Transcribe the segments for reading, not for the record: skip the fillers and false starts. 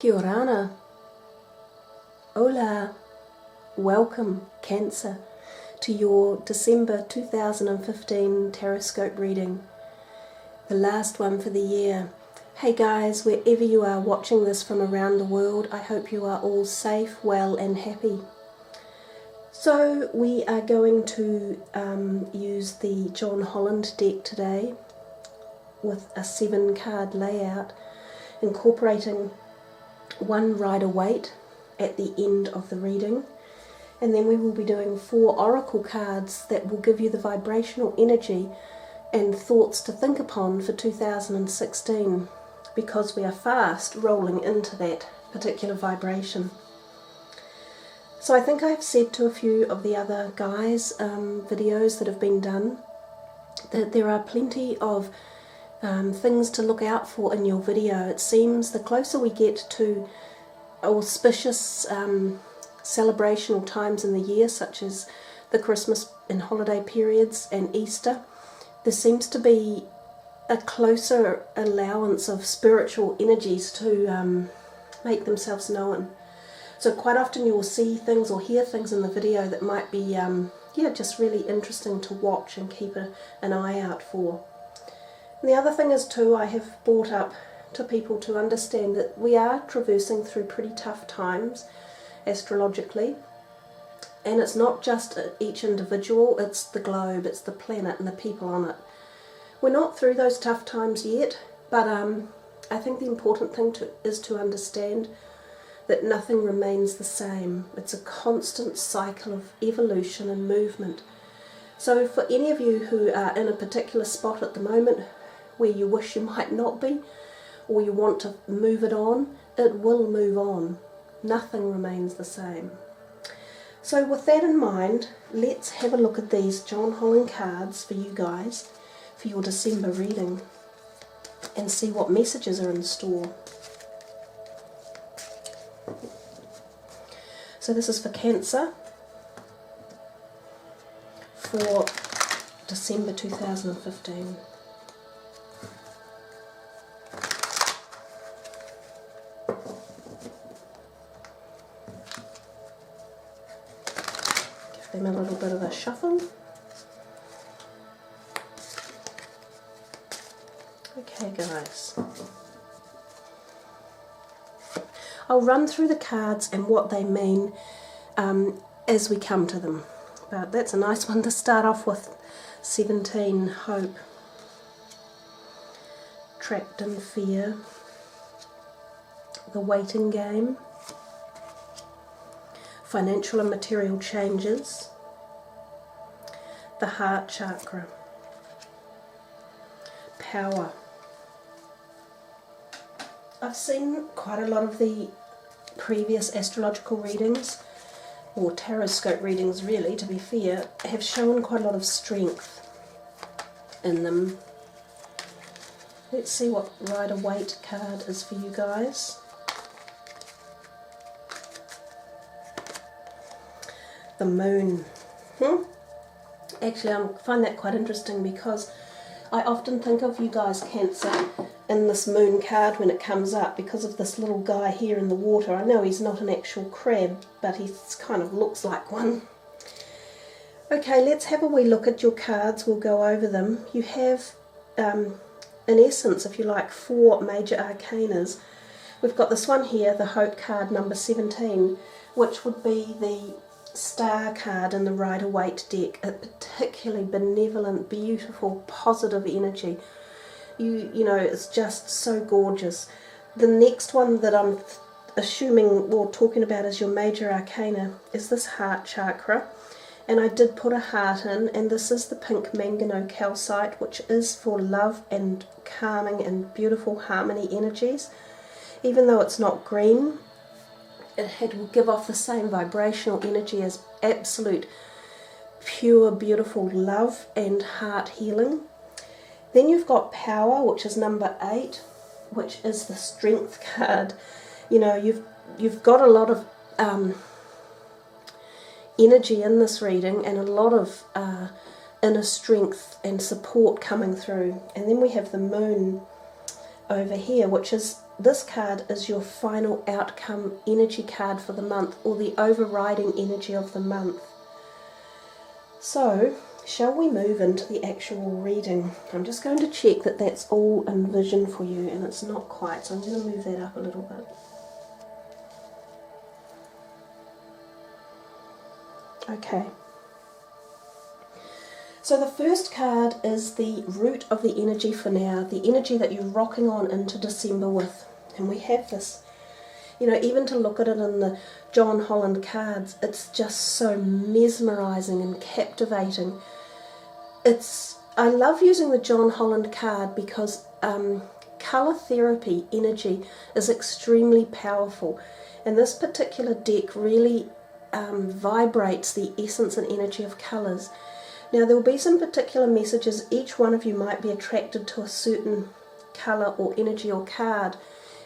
Kia ora. Hola. Welcome, Cancer, to your December 2015 Taroscope reading. The last one for the year. Hey guys, wherever you are watching this from around the world, I hope you are all safe, well and happy. So we are going to use the John Holland deck today with a 7-card layout, incorporating one Rider-Waite at the end of the reading, and then we will be doing 4 oracle cards that will give you the vibrational energy and thoughts to think upon for 2016, because we are fast rolling into that particular vibration. So I think I've said to a few of the other guys' videos that have been done that there are plenty of things to look out for in your video. It seems the closer we get to auspicious celebrational times in the year, such as the Christmas and holiday periods and Easter, there seems to be a closer allowance of spiritual energies to make themselves known. So quite often you will see things or hear things in the video that might be just really interesting to watch and keep an eye out for. And the other thing is too, I have brought up to people to understand that we are traversing through pretty tough times astrologically, and it's not just each individual, it's the globe, it's the planet and the people on it. We're not through those tough times yet, but I think the important thing is to understand that nothing remains the same. It's a constant cycle of evolution and movement. So for any of you who are in a particular spot at the moment where you wish you might not be, or you want to move it on, it will move on. Nothing remains the same. So with that in mind, let's have a look at these John Holland cards for you guys for your December reading and see what messages are in store. So this is for Cancer for December 2015. Give them a little bit of a shuffle. Okay guys, I'll run through the cards and what they mean as we come to them, but that's a nice one to start off with. 17, hope, trapped in fear, the waiting game, financial and material changes, the heart chakra, power. I've seen quite a lot of the previous astrological readings, or Taroscope readings really, to be fair, have shown quite a lot of strength in them. Let's see what Rider-Waite card is for you guys. The moon. Actually, I find that quite interesting because I often think of you guys, Cancer, in this moon card when it comes up because of this little guy here in the water. I know he's not an actual crab, but he kind of looks like one. Okay, let's have a wee look at your cards. We'll go over them. You have, in essence, if you like, 4 major arcanas. We've got this one here, the Hope card number 17, which would be the Star card in the Rider-Waite deck, a particularly benevolent, beautiful, positive energy. You know, it's just so gorgeous. The next one that I'm assuming or talking about as your major arcana is this heart chakra, and I did put a heart in, and this is the pink manganese calcite, which is for love and calming and beautiful harmony energies. Even though it's not green, it will give off the same vibrational energy as absolute pure beautiful love and heart healing. Then you've got power, which is number 8, which is the strength card. You know, you've got a lot of energy in this reading and a lot of inner strength and support coming through. And then we have the moon, over here, which is, this card is your final outcome energy card for the month, or the overriding energy of the month. So, shall we move into the actual reading? I'm just going to check that that's all in vision for you, and it's not quite, so I'm going to move that up a little bit. Okay. So the first card is the root of the energy for now, the energy that you're rocking on into December with. And we have this, you know, even to look at it in the John Holland cards, it's just so mesmerizing and captivating. I love using the John Holland card because color therapy energy is extremely powerful. And this particular deck really vibrates the essence and energy of colors. Now there will be some particular messages. Each one of you might be attracted to a certain colour or energy or card.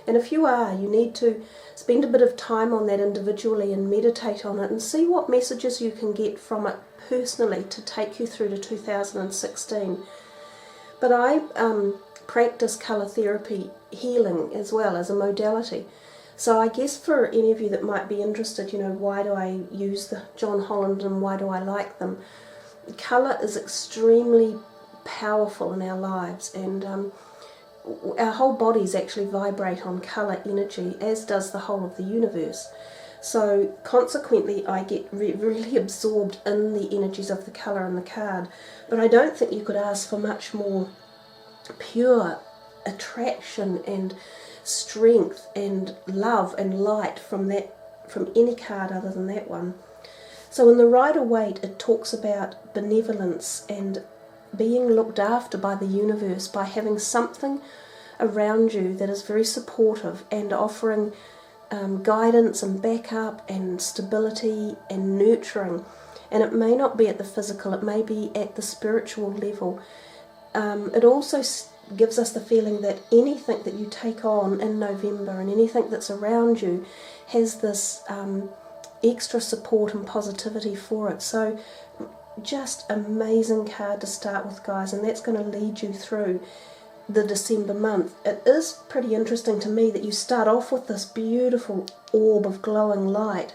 And if you are, you need to spend a bit of time on that individually and meditate on it and see what messages you can get from it personally to take you through to 2016. But I practice colour therapy healing as well as a modality. So I guess for any of you that might be interested, you know, why do I use the John Holland and why do I like them? Colour is extremely powerful in our lives, and our whole bodies actually vibrate on colour energy, as does the whole of the universe. So consequently I get really absorbed in the energies of the colour in the card. But I don't think you could ask for much more pure attraction and strength and love and light from any card other than that one. So in the Rider-Waite, it talks about benevolence and being looked after by the universe, by having something around you that is very supportive and offering guidance and backup and stability and nurturing. And it may not be at the physical, it may be at the spiritual level. It also gives us the feeling that anything that you take on in November and anything that's around you has this extra support and positivity for it. So just amazing card to start with, guys, and that's going to lead you through the December month. It is pretty interesting to me that you start off with this beautiful orb of glowing light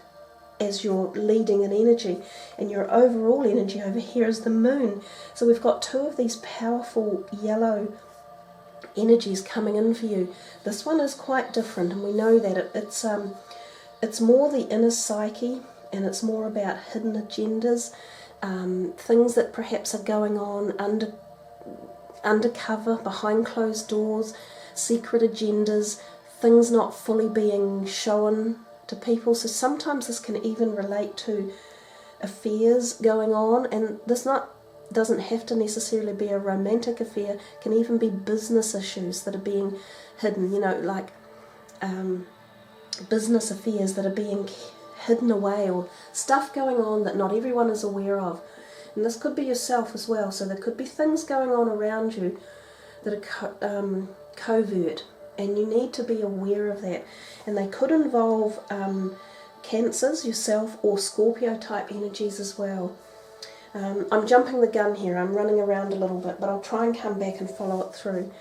as you're leading an energy, and your overall energy over here is the moon. So we've got two of these powerful yellow energies coming in for you. This one is quite different, and we know that it's more the inner psyche, and it's more about hidden agendas, things that perhaps are going on undercover, behind closed doors, secret agendas, things not fully being shown to people. So sometimes this can even relate to affairs going on, and this doesn't have to necessarily be a romantic affair. It can even be business issues that are being hidden, you know, like business affairs that are being hidden away, or stuff going on that not everyone is aware of. And this could be yourself as well. So there could be things going on around you that are covert, and you need to be aware of that. And they could involve Cancers, yourself, or Scorpio type energies as well. I'm jumping the gun here, I'm running around a little bit, but I'll try and come back and follow it through.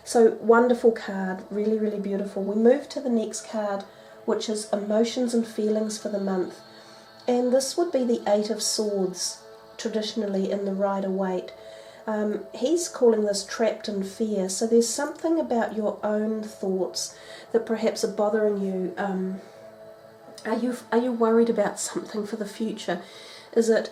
So wonderful card, really, really beautiful. We move to the next card, which is emotions and feelings for the month. And this would be the Eight of Swords, traditionally in the Rider-Waite. He's calling this trapped in fear. So there's something about your own thoughts that perhaps are bothering you. Are you worried about something for the future? Is it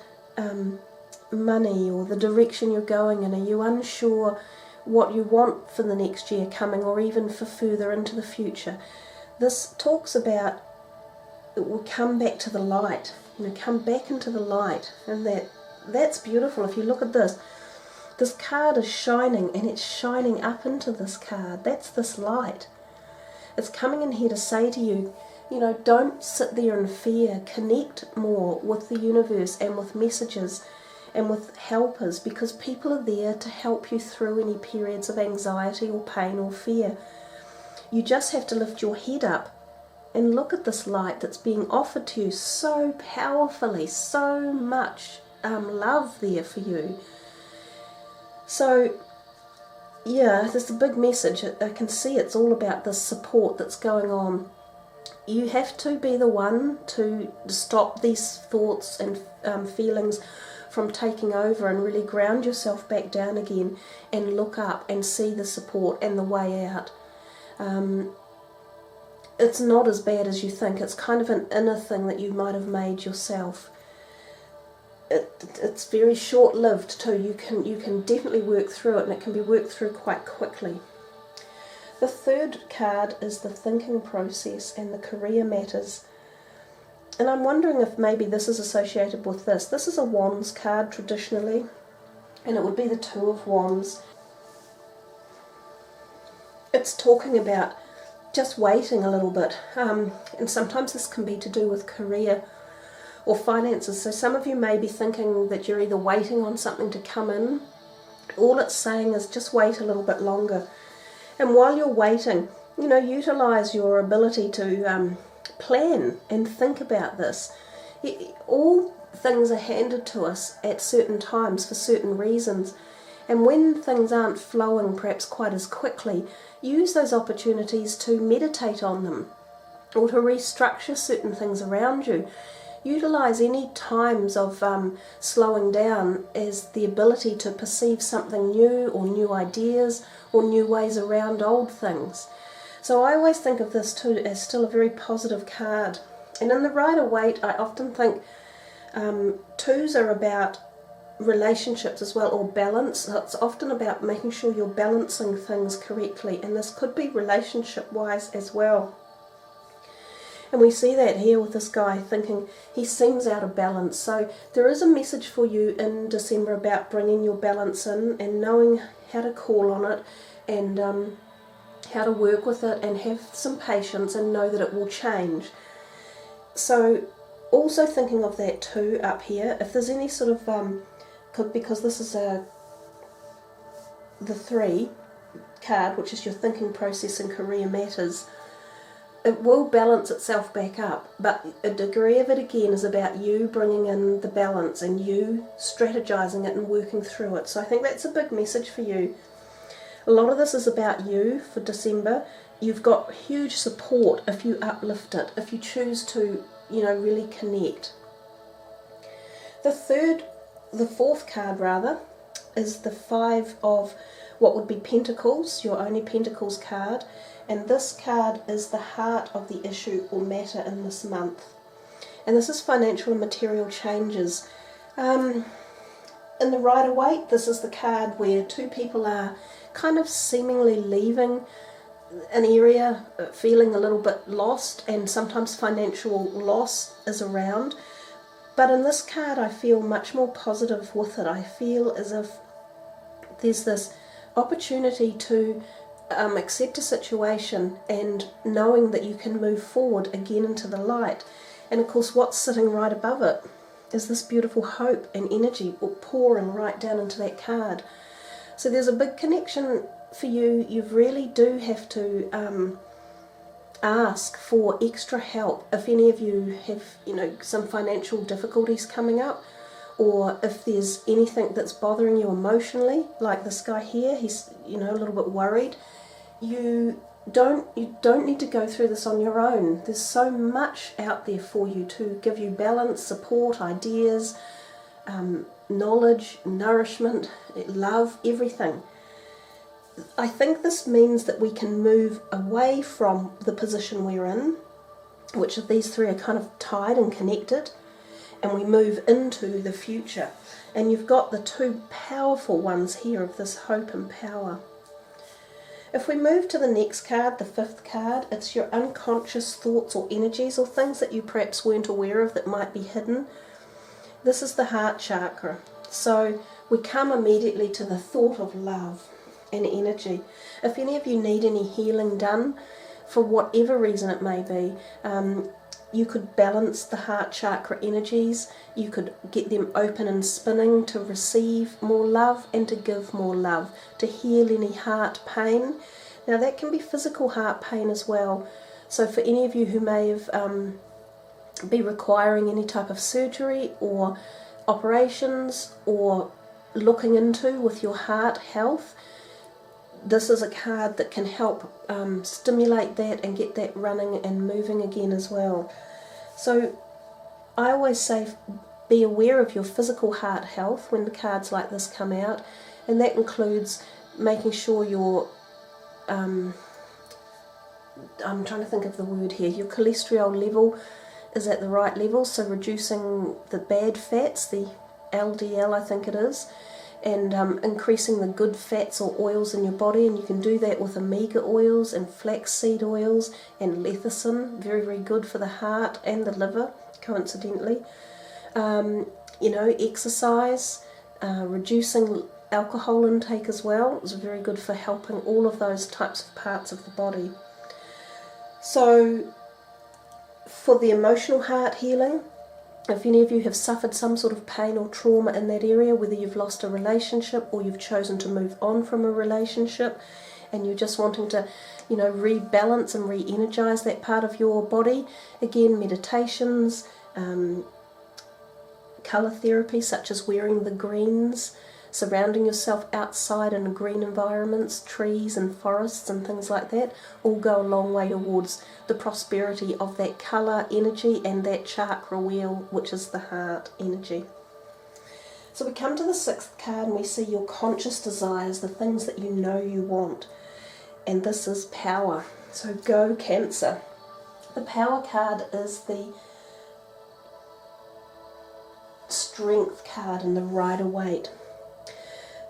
money or the direction you're going in? Are you unsure what you want for the next year coming, or even for further into the future? This talks about it will come back to the light, you know, come back into the light, and that's beautiful. If you look at this card is shining, and it's shining up into this card. That's this light. It's coming in here to say to you, you know, don't sit there in fear. Connect more with the universe and with messages and with helpers, because people are there to help you through any periods of anxiety or pain or fear. You just have to lift your head up and look at this light that's being offered to you so powerfully, so much love there for you. So yeah, there's a big message. I can see it's all about the support that's going on. You have to be the one to stop these thoughts and feelings from taking over, and really ground yourself back down again and look up and see the support and the way out. It's not as bad as you think. It's kind of an inner thing that you might have made yourself. It's very short-lived too. You can definitely work through it, and it can be worked through quite quickly. The third card is the thinking process and the career matters. And I'm wondering if maybe this is associated with this. This is a Wands card traditionally, and it would be the Two of Wands. It's talking about just waiting a little bit, and sometimes this can be to do with career or finances. So some of you may be thinking that you're either waiting on something to come in. All it's saying is just wait a little bit longer. And while you're waiting, utilize your ability to plan and think about this. All things are handed to us at certain times for certain reasons. And when things aren't flowing perhaps quite as quickly, use those opportunities to meditate on them or to restructure certain things around you. Utilize any times of slowing down as the ability to perceive something new, or new ideas, or new ways around old things. So I always think of this too as still a very positive card. And in the Rider-Waite, I often think twos are about relationships as well, or balance. So it's often about making sure you're balancing things correctly, and this could be relationship-wise as well. And we see that here with this guy thinking he seems out of balance. So there is a message for you in December about bringing your balance in and knowing how to call on it, and how to work with it, and have some patience and know that it will change. So also thinking of that too up here, if there's any sort of, because this is the 3 card, which is your thinking process and career matters, it will balance itself back up, but a degree of it again is about you bringing in the balance and you strategizing it and working through it. So I think that's a big message for you. A lot of this is about you for December. You've got huge support if you uplift it, if you choose to, really connect. The fourth card rather, is the 5 of what would be Pentacles, your only Pentacles card. And this card is the heart of the issue or matter in this month. And this is financial and material changes. In the Rider-Waite, this is the card where 2 people are kind of seemingly leaving an area, feeling a little bit lost, and sometimes financial loss is around. But in this card I feel much more positive with it. I feel as if there's this opportunity to accept a situation and knowing that you can move forward again into the light. And of course what's sitting right above it is this beautiful hope and energy pouring right down into that card. So there's a big connection for you. You really do have to ask for extra help if any of you have some financial difficulties coming up, or if there's anything that's bothering you emotionally, like this guy here. He's a little bit worried. You don't need to go through this on your own. There's so much out there for you to give you balance, support, ideas, knowledge, nourishment, love, everything. I think this means that we can move away from the position we're in, which of these 3 are kind of tied and connected, and we move into the future. And you've got the 2 powerful ones here of this hope and power. If we move to the next card, the 5th card, it's your unconscious thoughts or energies, or things that you perhaps weren't aware of that might be hidden. This is the heart chakra. So we come immediately to the thought of love and energy. If any of you need any healing done, for whatever reason it may be, you could balance the heart chakra energies. You could get them open and spinning to receive more love and to give more love, to heal any heart pain. Now that can be physical heart pain as well. So for any of you who may have be requiring any type of surgery or operations, or looking into with your heart health, this is a card that can help stimulate that and get that running and moving again as well. So I always say be aware of your physical heart health when the cards like this come out, and that includes making sure your I'm trying to think of the word here, your cholesterol level is at the right level, so reducing the bad fats, the LDL I think it is, and increasing the good fats or oils in your body, and you can do that with omega oils and flaxseed oils and lecithin, very, very good for the heart and the liver, coincidentally. You know, exercise, reducing alcohol intake as well is very good for helping all of those types of parts of the body. So for the emotional heart healing, if any of you have suffered some sort of pain or trauma in that area, whether you've lost a relationship or you've chosen to move on from a relationship and you're just wanting to, you know, rebalance and re-energize that part of your body, again, meditations, colour therapy such as wearing the greens, surrounding yourself outside in green environments, trees and forests and things like that, all go a long way towards the prosperity of that colour energy and that chakra wheel, which is the heart energy. So we come to the 6th card and we see your conscious desires, the things that you know you want. And this is power. So go Cancer. The power card is the strength card and the Rider-Waite.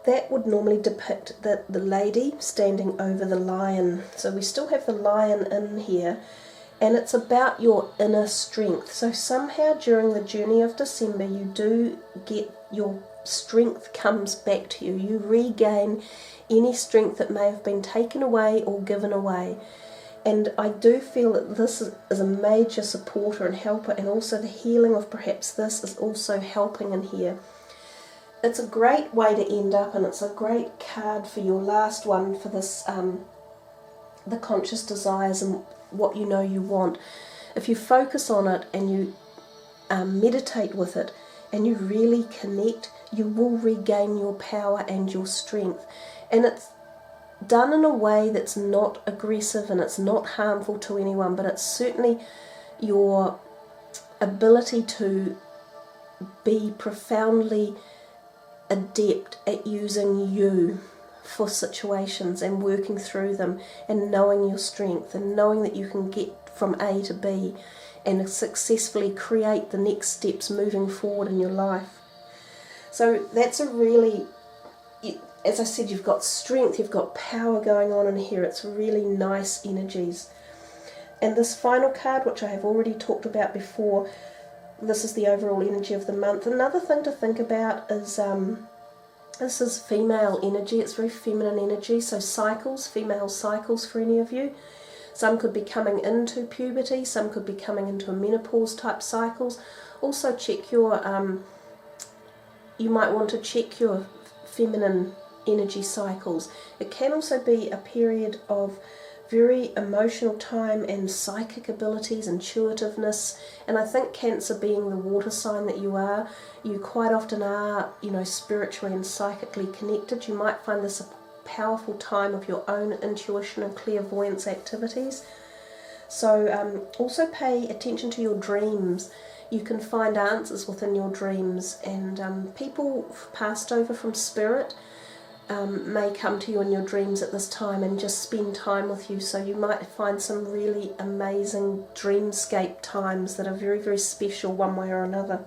That would normally depict the lady standing over the lion. So we still have the lion in here, and it's about your inner strength. So somehow during the journey of December you do get your strength comes back to you. You regain any strength that may have been taken away or given away. And I do feel that this is a major supporter and helper, and also the healing of perhaps this is also helping in here. It's a great way to end up, and it's a great card for your last one for this, the conscious desires and what you know you want. If you focus on it and you meditate with it and you really connect, you will regain your power and your strength. And it's done in a way that's not aggressive and it's not harmful to anyone, but it's certainly your ability to be profoundly adept at using you for situations and working through them and knowing your strength and knowing that you can get from A to B and successfully create the next steps moving forward in your life. So that's a really, as I said, you've got strength, you've got power going on in here. It's really nice energies. And this final card, which I have already talked about before, this is the overall energy of the month. Another thing to think about is this is female energy. It's very feminine energy. So cycles, female cycles for any of you. Some could be coming into puberty. Some could be coming into a menopause type cycles. Also check your, you might want to check your feminine energy cycles. It can also be a period of very emotional time and psychic abilities, intuitiveness, and I think Cancer being the water sign that you are, you quite often are, you know, spiritually and psychically connected. You might find this a powerful time of your own intuition and clairvoyance activities. So also pay attention to your dreams. You can find answers within your dreams, and people passed over from spirit may come to you in your dreams at this time and just spend time with you. So you might find some really amazing dreamscape times that are very, very special one way or another.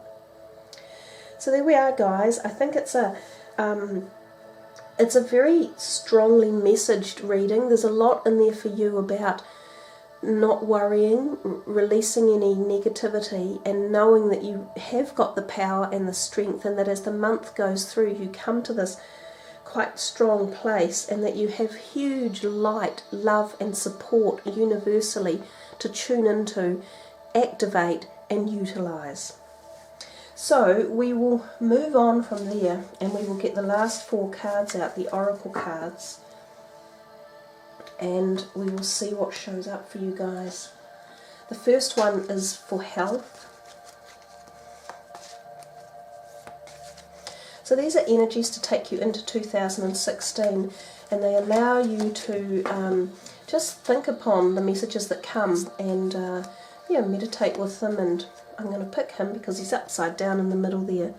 So there we are, guys. I think it's a very strongly messaged reading. There's a lot in there for you about not worrying, releasing any negativity, and knowing that you have got the power and the strength, and that as the month goes through you come to this quite strong place, and that you have huge light, love and support universally to tune into, activate and utilize. So we will move on from there, and we will get the last 4 cards out, the oracle cards, and we will see what shows up for you guys. The first one is for health. So these are energies to take you into 2016, and they allow you to just think upon the messages that come and yeah, meditate with them. And I'm going to pick him because he's upside down in the middle there,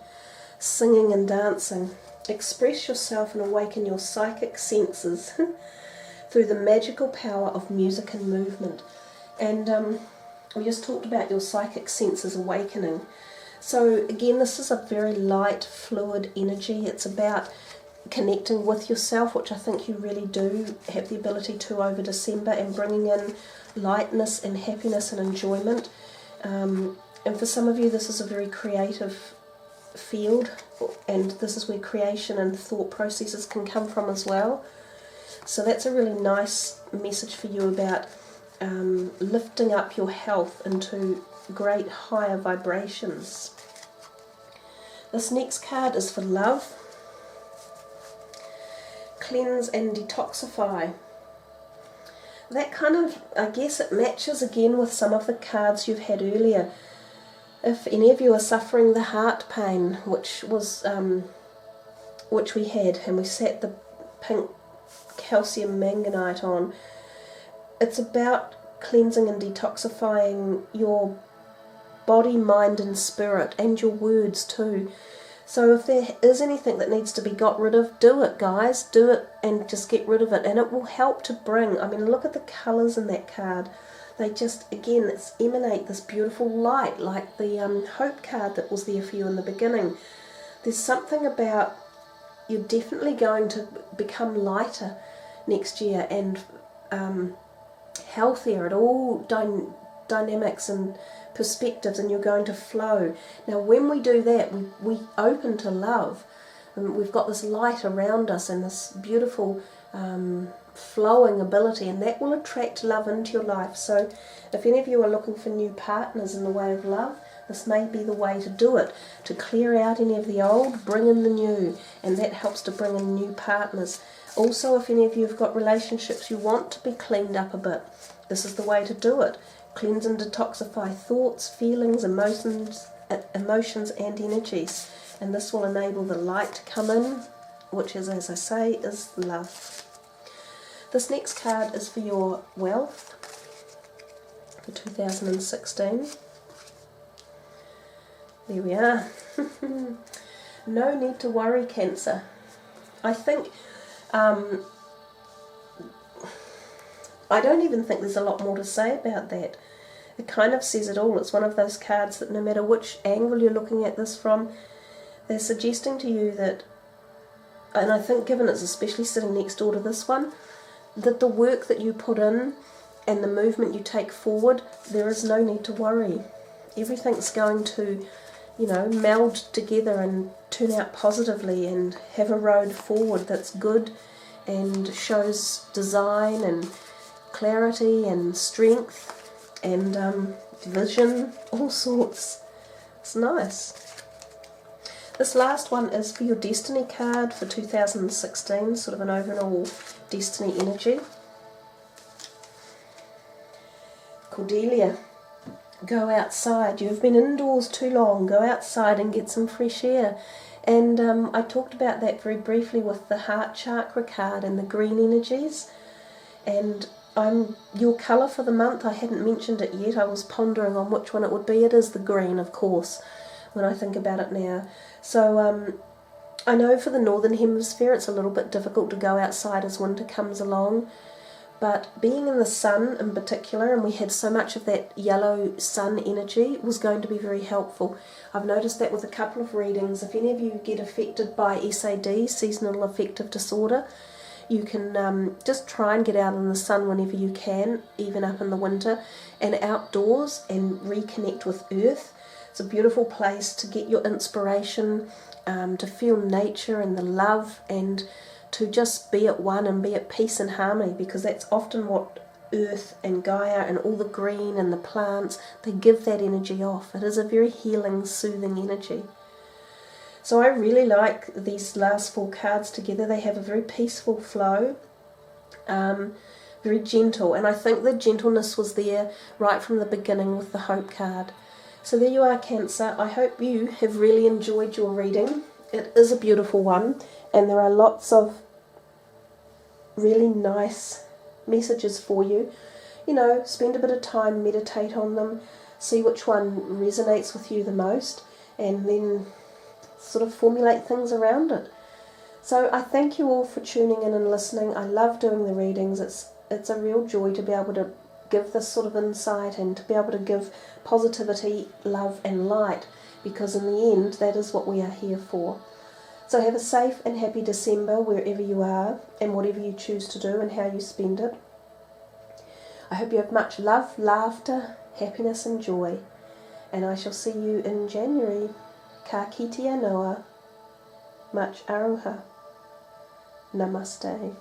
singing and dancing. Express yourself and awaken your psychic senses through the magical power of music and movement. And we just talked about your psychic senses awakening. So again, this is a very light, fluid energy. It's about connecting with yourself, which I think you really do have the ability to over December, and bringing in lightness and happiness and enjoyment. And for some of you, this is a very creative field, and this is where creation and thought processes can come from as well. So that's a really nice message for you about lifting up your health into great higher vibrations. This next card is for love. Cleanse and detoxify. That kind of, I guess it matches again with some of the cards you've had earlier. If any of you are suffering the heart pain, which we had, and we sat the pink calcium manganite on, it's about cleansing and detoxifying your body, mind and spirit, and your words too. So if there is anything that needs to be got rid of, do it, guys. Do it and just get rid of it, and it will help to bring, I mean, look at the colours in that card. They just, again, emanate this beautiful light, like the hope card that was there for you in the beginning. There's something about, you're definitely going to become lighter next year, and healthier at all dynamics and perspectives, and you're going to flow. Now when we do that, we open to love, and we've got this light around us and this beautiful flowing ability, and that will attract love into your life. So if any of you are looking for new partners in the way of love, this may be the way to do it, to clear out any of the old, bring in the new, and that helps to bring in new partners. Also, if any of you have got relationships you want to be cleaned up a bit, this is the way to do it. Cleanse and detoxify thoughts, feelings, emotions and energies. And this will enable the light to come in, which is, as I say, is love. This next card is for your wealth for 2016. There we are. No need to worry, Cancer. I think, I don't even think there's a lot more to say about that. It kind of says it all. It's one of those cards that no matter which angle you're looking at this from, they're suggesting to you that, and I think given it's especially sitting next door to this one, that the work that you put in and the movement you take forward, there is no need to worry. Everything's going to, you know, meld together and turn out positively and have a road forward that's good and shows design and clarity and strength and vision, all sorts. It's nice. This last one is for your destiny card for 2016, sort of an overall destiny energy. Cordelia. Go outside. You've been indoors too long. Go outside and get some fresh air. And I talked about that very briefly with the heart chakra card and the green energies. And your colour for the month, I hadn't mentioned it yet. I was pondering on which one it would be. It is the green, of course, when I think about it now. So I know for the northern hemisphere it's a little bit difficult to go outside as winter comes along. But being in the sun in particular, and we had so much of that yellow sun energy, was going to be very helpful. I've noticed that with a couple of readings. If any of you get affected by SAD, seasonal affective disorder, you can just try and get out in the sun whenever you can, even up in the winter, and outdoors and reconnect with earth. It's a beautiful place to get your inspiration, to feel nature and the love, and to just be at one and be at peace and harmony, because that's often what earth and Gaia and all the green and the plants, they give that energy off. It is a very healing, soothing energy. So I really like these last four cards together. They have a very peaceful flow, very gentle, and I think the gentleness was there right from the beginning with the Hope card. So there you are, Cancer. I hope you have really enjoyed your reading. It is a beautiful one, and there are lots of really nice messages for you. You know, spend a bit of time, meditate on them, see which one resonates with you the most, and then sort of formulate things around it. So I thank you all for tuning in and listening. I love doing the readings. It's a real joy to be able to give this sort of insight and to be able to give positivity, love and light, because in the end that is what we are here for. So have a safe and happy December wherever you are and whatever you choose to do and how you spend it. I hope you have much love, laughter, happiness and joy, and I shall see you in January. Ka kite anoa. Much aroha. Namaste.